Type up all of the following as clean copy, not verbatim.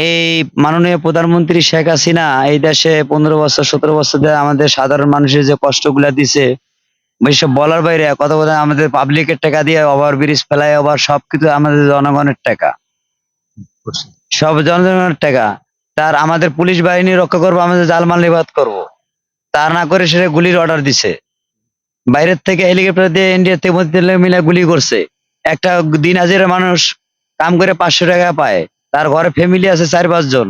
এই মাননীয় প্রধানমন্ত্রী শেখ হাসিনা এই দেশে 15 বছর 17 বছর ধরে আমাদের সাধারণ মানুষের যে কষ্টগুলা দিছে, এসব বলার বাইরে কথা বলে আমাদের পাবলিকের টাকা দিয়ে ওভার ব্রিজ ফ্লাইওভার সবকিছু আমাদের জনগণের টাকা, করছে। সব জনগণের টাকা। তার আমাদের পুলিশ বাহিনী রক্ষা করবো, আমাদের জালমাল নিবাদ করবো, তার না করে সেটা গুলির অর্ডার দিছে। বাইরের থেকে হেলিকপ্টার দিয়ে ইন্ডিয়া থেকে মিলে গুলি করছে। একটা দিন হাজিরা মানুষ কাম করে 500 টাকা পায়, তার ঘরে ফ্যামিলি আছে 4-5 জন,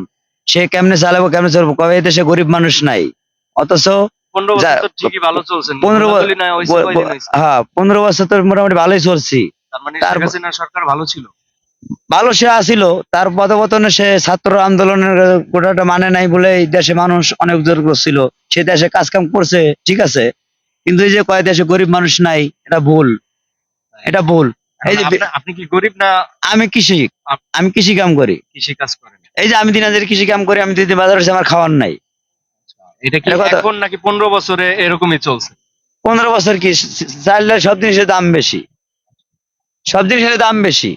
সে কেমনে চালাবো কেমনে চলবো, কবে এই দেশে গরিব মানুষ নাই। অথচ 15 বছর যা- তো ঠিকই ভালো চলছেন। 15 গোলাগুলি না হইছে কয়দিন হইছে? হ্যাঁ 15 বছর তো মোটামুটি ভালোই চলছি। তার মানে তার শেখ হাসিনার সরকার ভালো ছিল। ভালো সে আসিল, তার পদপতনে সে ছাত্র আন্দোলনের গোটাটা মানে নাই বলে এই দেশে মানুষ অনেক জোর করছিল, সে দেশে কাজ কাম করছে ঠিক আছে, কিন্তু এই যে কয় দেশে গরিব মানুষ নাই, এটা ভুল, এটা ভুল। এই যে আপনি কি গরিব না আমি কৃষি, আমি কৃষি কাম করি, কৃষি কাজ করেন? এই যে আমি দিনাজের কৃষি কাম করি, আমি 2 দিন বাজার হচ্ছে আমার খাওয়ার নাই। এটা কি এটা কথা, এখন নাকি 15 বছরে এরকমই চলছে? 15 বছর কি চাল ডাল সব জিনিসের দাম বেশি, সব জিনিসের দাম বেশি।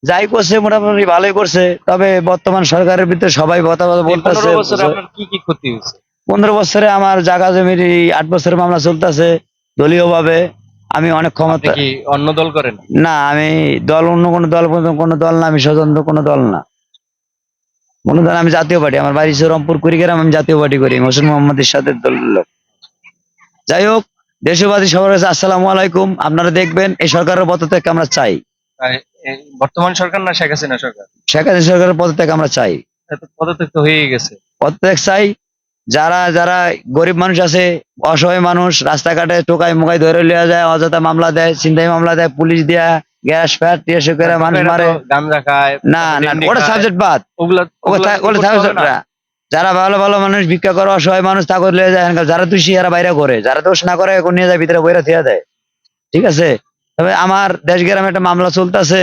যাই করছে মোটামুটি ভালোই করছে, তবে বর্তমান সরকারের ভিতরে সবাই কথা এই 15 বছরে বলতেছে। আপনার কি কি ক্ষতি হয়েছে? 15 বছরে আমার জায়গা জমির এই 8 বছরের মামলা চলতেছে দলীয় ভাবে। আমি অনেক আপনি ক্ষমতা, কি অন্য দল করেন? না আমি দল অন্য কোনো দল না, আমি স্বতন্ত্র কোনো দল না, কোনো দল। আমি জাতীয় পার্টি, আমার বাড়ি রংপুর কুড়িগ্রাম, আমি জাতীয় পার্টি করি, হোসেন মোহাম্মদের সাথে দলের লোক। যাই হোক, দেশবাসী সবার কাছে আসসালামু আলাইকুম। আপনারা দেখবেন এই সরকারের পদত্যাগ আমরা চাই, এই বর্তমান সরকার না শেখ হাসিনা সরকার? শেখ হাসিনা সরকারের পদত্যাগ আমরা চাই, পদত্যাগ তো হয়েই গেছে। পদত্যাগ চাই। যারা যারা গরিব মানুষ আছে, অসহায় মানুষ, রাস্তাঘাটে টোকাই মোকাই ধরে লিয়া যায়, অযথা মামলা দেয়, ছিনতাই মামলা দেয়, পুলিশ দিয়া গ্যাস ফ্যাট টিয়াশো করে মানুষ মারে। গাঁজা খায়, না না, ডেন্ডি ওটা খায়, সাবজেক্ট বাদ, ওগুলা ওটা করতে হবে সাবজেক্ট না? না। যারা ভালো ভালো মানুষ ভিক্ষা করে, অসহায় মানুষ তাকে লিয়ে যায়, যারা তুই সিহারা বাইরে করে, যারা দোষ না করে এখন নিয়ে যায় ভিতরে বইরা থিয়া দেয়, ঠিক আছে। তবে আমার দেশ গ্রামে একটা মামলা চলতেছে,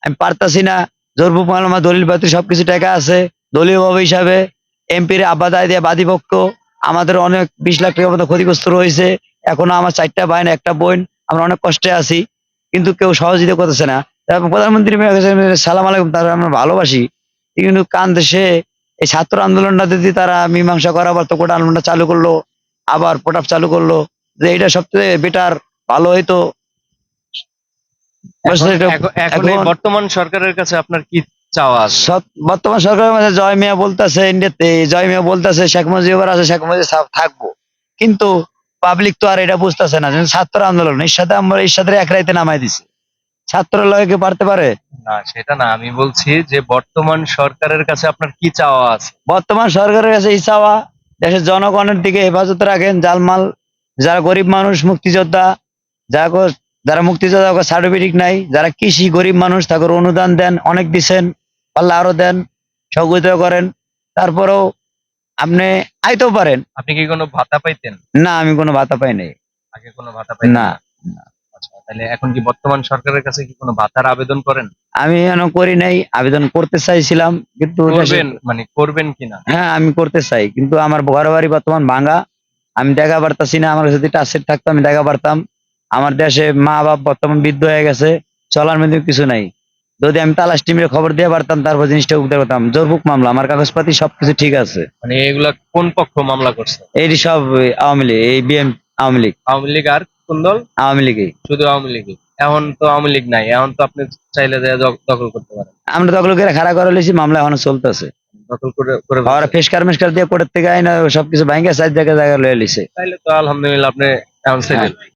আমি পারতাছি না, জোরপূর্বক মামলা, দলিল পাতি সবকিছু টাকা আছে, দলীয় ভাবে হিসাবে এমপির আবাদায় দিয়ে বাদীপক্ষ আমাদের অনেক 20 লাখ টাকার মতো ক্ষতিগ্রস্ত রয়েছে। এখনো আমার 4টা ভাই না 1টা বোন, আমরা অনেক কষ্টে আছি, কিন্তু কেউ সহযোগিতা করতেছে না। তারপর প্রধানমন্ত্রী সালাম আলাইকুম, তারা আমরা ভালোবাসি, কিন্তু কান দেশে এই ছাত্র আন্দোলনটা যদি তারা মীমাংসা করা, আবার তো কোটা আন্দোলনটা চালু করলো, আবার প্রোটাপ চালু করলো, যে এটা সবচেয়ে বেটার ভালো হইতো। এখন এই বর্তমান সরকারের কাছে আপনার কি চাওয়া আছে? বর্তমান সরকারের মধ্যে জয় মিয়া বলতেছে, ইন্ডিয়াতে জয় মিয়া বলতেছে শেখ মুজিবুর আছে, শেখ মুজিব থাকবো, কিন্তু পাবলিক তো আর এটা বুঝতেছে না যে ছাত্র আন্দোলন এর সাথে আমরা এর সাথে এক রাইতে নামাই দিছে, ছাত্র লয় কি পারতে পারে? না, সেটা না, আমি বলছি যে বর্তমান সরকারের কাছে আপনার কি চাওয়া আছে? বর্তমান সরকারের কাছে এই চাওয়া, দেশের জনগণের দিকে হেফাজত রাখেন, জালমাল যারা গরিব মানুষ, মুক্তিযোদ্ধা, যারা যারা মুক্তিযোদ্ধা সার্টিফিকেট নাই, যারা কৃষি গরিব মানুষ তাদের অনুদান দেন, অনেক দিচ্ছেন, পাল্লা আরো দেন, সহযোগিতা করেন। তারপরেও আপনি আইতেও পারেন। আপনি কি কোনো ভাতা পাইতেন? না, আমি কোনো ভাতা পাই নাই। আগে কোনো ভাতা পাইতেন না, না? আচ্ছা, তাহলে এখন কি বর্তমান সরকারের কাছে কি কোনো ভাতার আবেদন করেন? আমি এখনো করি নাই, আবেদন করতে চাইছিলাম, কিন্তু করবেন, মানে করবেন কিনা? হ্যাঁ আমি করতে চাই, কিন্তু আমার ঘর বাড়ি বর্তমান ভাঙা, আমি দেখা পারতাছি না। আমার যদি টাচসেট থাকতো আমি দেখা পারতাম। আমার দেশে মা বাপ বর্তমান বৃদ্ধ হয়ে গেছে, চলার মধ্যে কিছু নাই। যদি আমি তালাশ টিমের খবর দিয়ে পারতাম, তারপর জিনিসটা উঠতে পারতাম। জোরবুক মামলা, আমার কাগজপাতি সবকিছু ঠিক আছে। মানে এগুলা কোন পক্ষ মামলা করছে? এই সব আওয়ামী লীগ, এই আওয়ামী লীগ, আওয়ামী লীগ আর কোন দল? আওয়ামী লীগই। শুধু আওয়ামী লীগই? এখন তো আওয়ামী লীগ নাই, এখন তো আপনি চাইলে যে দখল করতে পারেন। আমরা দখল করে খাড়া করে লেছি, মামলা এখনো চলতেছে। দখল করে করে আর ফেলছেন। ফেসকার মেসকার দিয়ে কোর্টের থেকে আইনা সবকিছু ভাঙ্গা 4 জায়গায় লয়ে লিছে। তাইলে তো আলহামদুলিল্লাহ আপনি এখন সেটেল।